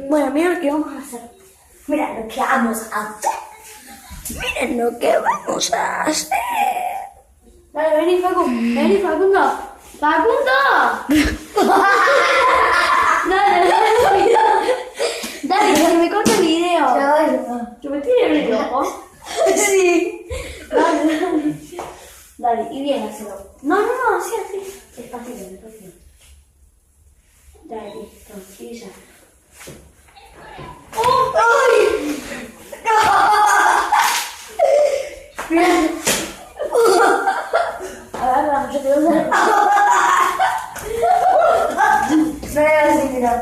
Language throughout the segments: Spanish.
Bueno, mira lo que vamos a hacer. Mira lo que vamos a hacer. Miren lo que vamos a hacer. Dale, vení, Facu. Vení, Facundo. ¡Facundo! Dale, que me corta el video. Yo me estoy en el ojo. Sí. Dale, y bien, hazlo. No, así. Despacito. Dale, listo. Y ya. ¡Oh! ¡Ay! Mira. Agarra, yo te voy a hacer. Así, mira.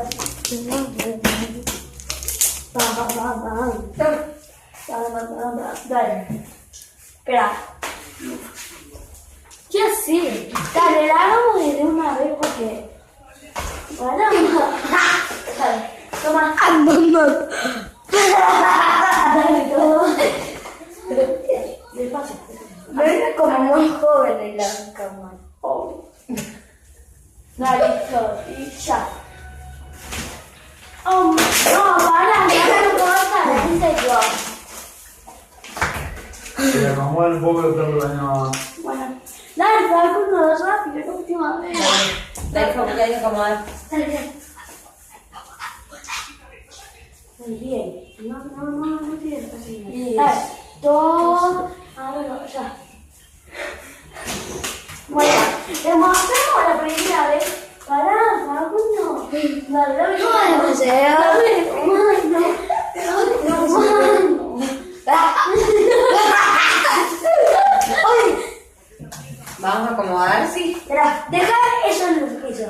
Dale. Espera. ¿Qué haces? Dale, la hagamos de una vez porque... Dale, toma. Dale, toma. Despacio. Ven como muy joven en la cama. Dale, listo. Y ya. Oh, no, para, no corta, en serio. Vamos a mover un poco el pelo bañado. Bueno, dale, Facundo, rápido, la última vez. Dale, ya hay que acomodar. Dale. Muy bien. No tienes así. Dale, todo. Ahora ya. Bueno, demostramos la primera vez. Pará, Facundo. Dale, dame. Vamos a acomodar, sí. Espera, deja eso en el piso.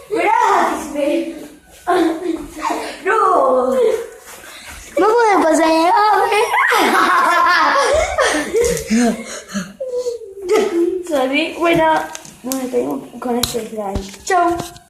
Gracias. No. No puede pasar. Sorry. Bueno, nos despedimos con este slide. Chau.